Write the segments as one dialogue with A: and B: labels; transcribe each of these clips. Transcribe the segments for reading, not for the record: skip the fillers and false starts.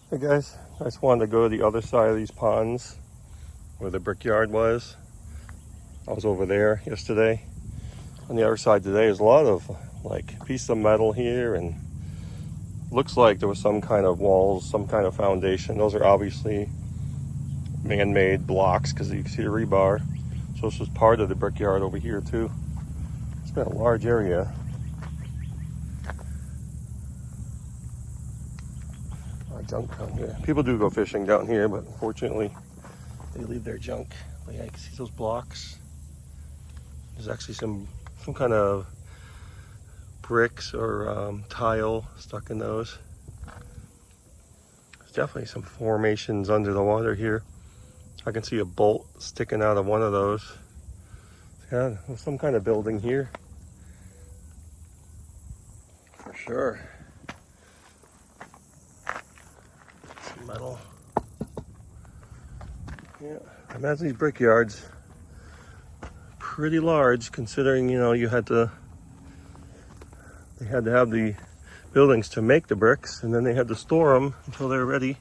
A: Hey guys, I just wanted to go to the other side of these ponds where the brickyard was. I was over there yesterday. On the other side today is a lot of like pieces of metal here, and looks like there was some kind of walls, some kind of foundation. Those are obviously man-made blocks because you can see the rebar. So this was part of the brickyard over here too. It's been a large area. Junk down here. People do go fishing down here, but unfortunately they leave their junk. But yeah, you can see those blocks. There's actually some kind of bricks or tile stuck in those. There's definitely some formations under the water here. I can see a bolt sticking out of one of those. Yeah, there's some kind of building here for sure. Metal. Yeah, I imagine these brickyards pretty large, considering they had to have the buildings to make the bricks, and then they had to store them until they were ready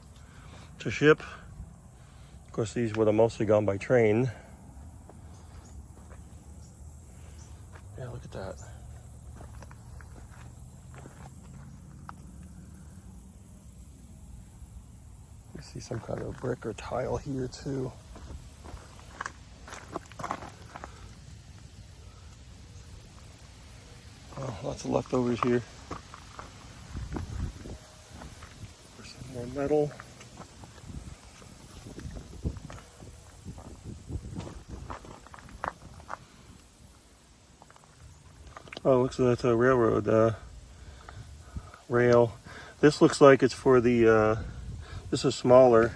A: to ship. Of course, these would have mostly gone by train. Yeah, look at that. You see some kind of brick or tile here too. Oh, lots of leftovers here. There's some more metal. Oh, looks like that's a railroad rail. This looks like it's for the this is smaller.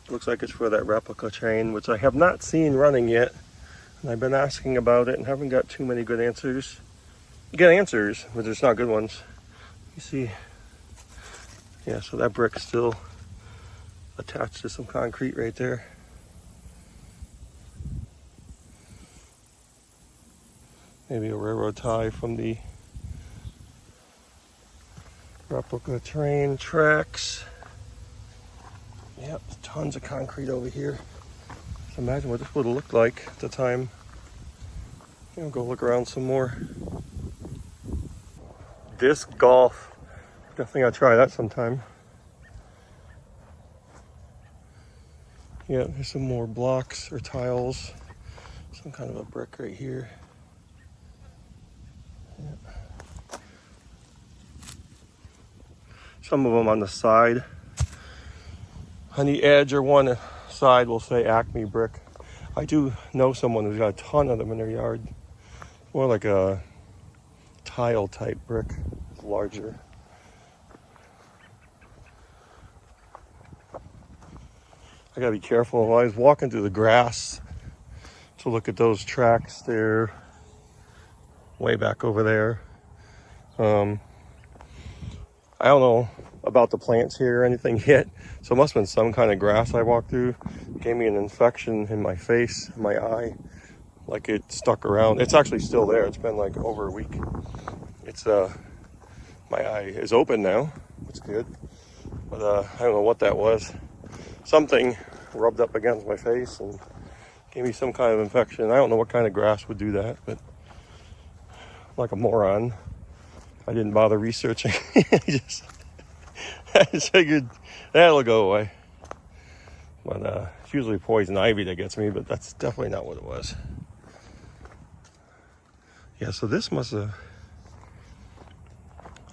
A: Looks like it's for that replica train, which I have not seen running yet. And I've been asking about it and haven't got too many good answers. You get answers, but there's not good ones. You see, yeah, so that brick's still attached to some concrete right there. Maybe a railroad tie from the replica train tracks. Yep, tons of concrete over here. So imagine what this would have looked like at the time. Go look around some more. Disc golf. Definitely gotta try that sometime. Yeah, there's some more blocks or tiles. Some kind of a brick right here. Yeah. Some of them on the side. On the edge or one side will say Acme Brick. I do know someone who's got a ton of them in their yard. More like a tile type brick. It's larger. I gotta be careful. When I was walking through the grass to look at those tracks, they're way back over there. I don't know about the plants here or anything yet, so it must have been some kind of grass I walked through. It gave me an infection in my face, my eye, like it stuck around. It's actually still there. It's been like over a week. It's my eye is open now, which is good, but I don't know what that was. Something rubbed up against my face and gave me some kind of infection. I don't know what kind of grass would do that, but like a moron, I didn't bother researching. I just figured that'll go away. But it's usually poison ivy that gets me, but that's definitely not what it was. Yeah, so this must have,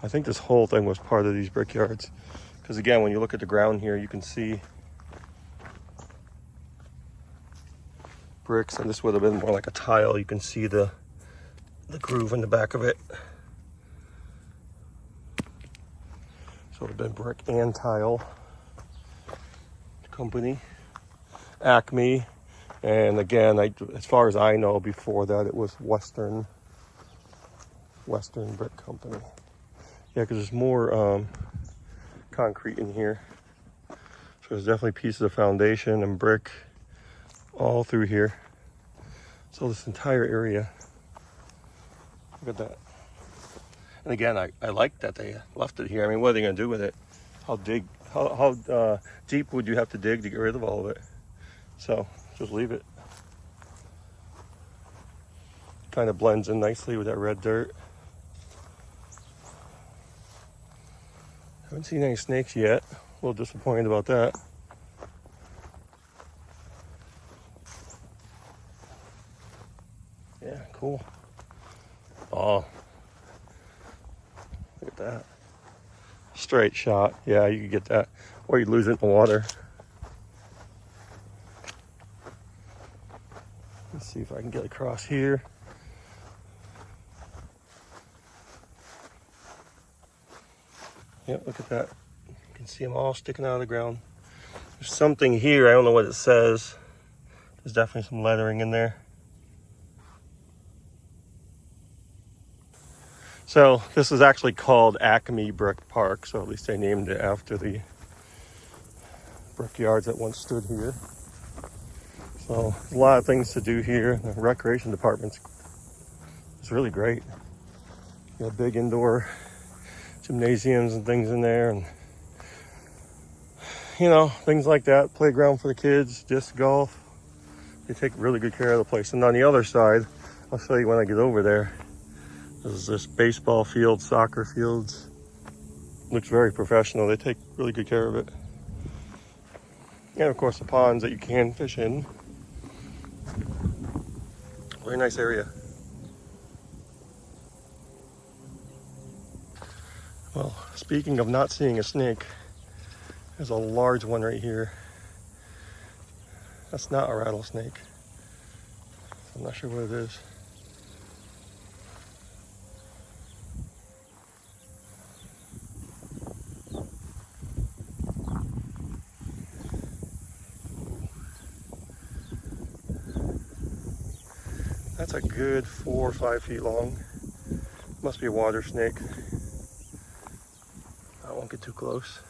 A: I think this whole thing was part of these brickyards. Because again, when you look at the ground here, you can see bricks, and this would have been more like a tile. You can see the groove in the back of it. So it would have been brick and tile company, Acme, and again, as far as I know, before that it was Western Brick Company. Yeah, because there's more concrete in here. So there's definitely pieces of foundation and brick all through here. So this entire area. Look at that. And again, I like that they left it here. I mean, what are they going to do with it? how deep would you have to dig to get rid of all of it? So just leave it. Kind of blends in nicely with that red dirt. Haven't seen any snakes yet. A little disappointed about that. Yeah, cool. Oh, look at that. Straight shot. Yeah, you could get that. Or you'd lose it in the water. Let's see if I can get across here. Yep, look at that. You can see them all sticking out of the ground. There's something here. I don't know what it says. There's definitely some lettering in there. So this is actually called Acme Brick Park. So at least they named it after the brickyards that once stood here. So there's a lot of things to do here. The recreation department's really great. You got big indoor gymnasiums and things in there, and you know, things like that. Playground for the kids, disc golf. They take really good care of the place. And on the other side, I'll show you when I get over there. There's this baseball field, soccer fields. Looks very professional. They take really good care of it. And of course the ponds that you can fish in. Very nice area. Well, speaking of not seeing a snake, there's a large one right here. That's not a rattlesnake. I'm not sure what it is. That's a good 4 or 5 feet long. Must be a water snake. I won't get too close.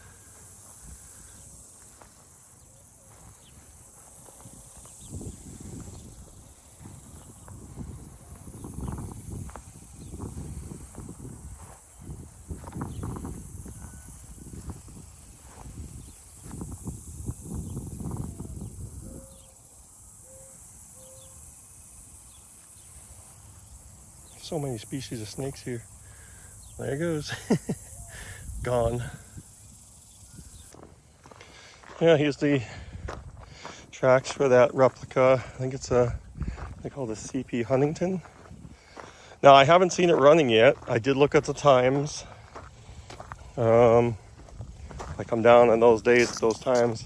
A: So many species of snakes here. There it goes. Gone. Yeah, here's the tracks for that replica. I think it's they call it a CP Huntington. Now I haven't seen it running yet. I did look at the times. I come down on those days, those times.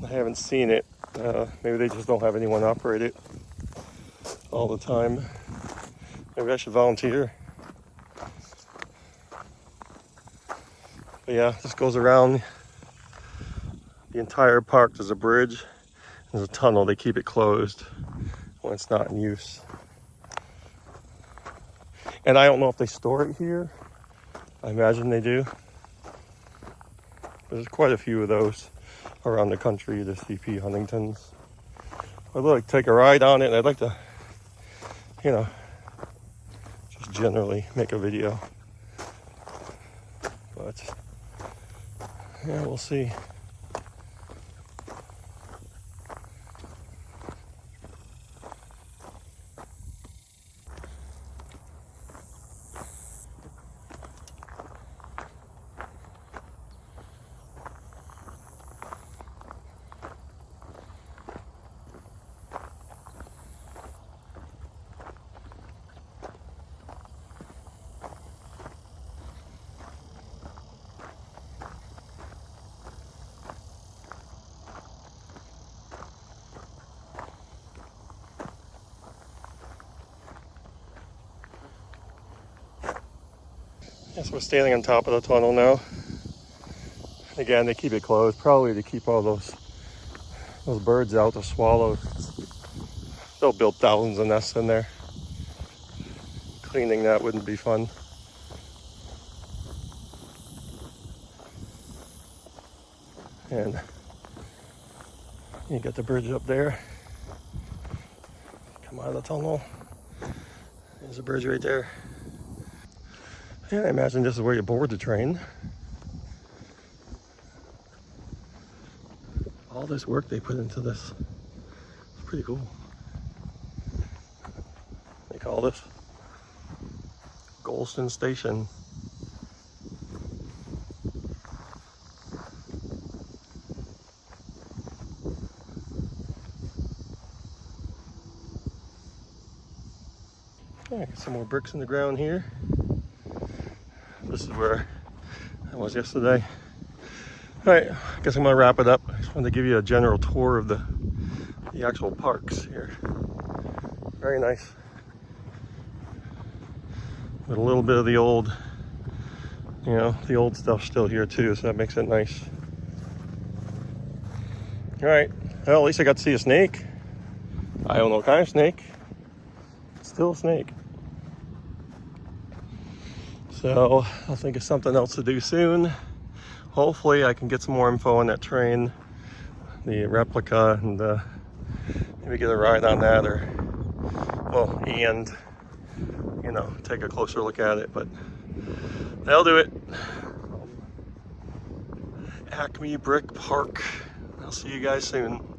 A: I haven't seen it. Maybe they just don't have anyone operate it all the time. Maybe I should volunteer. But yeah, this goes around the entire park. There's a bridge, there's a tunnel. They keep it closed when it's not in use. And I don't know if they store it here. I imagine they do. There's quite a few of those around the country, the CP Huntingtons. I'd like to take a ride on it, and I'd like to, you know, just generally make a video. But yeah, we'll see. Yes, we're standing on top of the tunnel now. Again, they keep it closed, probably to keep all those birds out, the swallows. They'll build thousands of nests in there. Cleaning that wouldn't be fun. And you got the bridge up there. Come out of the tunnel. There's a bridge right there. Yeah, I imagine this is where you board the train. All this work they put into this. It's pretty cool. They call this Goston Station. Yeah, got some more bricks in the ground here. This is where I was yesterday. All right, I guess I'm gonna wrap it up. I just wanted to give you a general tour of the actual parks here. Very nice. With a little bit of the old, the old stuff still here too, so that makes it nice. All right, well, at least I got to see a snake. I don't know what kind of snake. Still a snake. So I'll think of something else to do soon. Hopefully I can get some more info on that train, the replica, and maybe get a ride on that, or and take a closer look at it. But that'll do it. Acme Brick Park. I'll see you guys soon.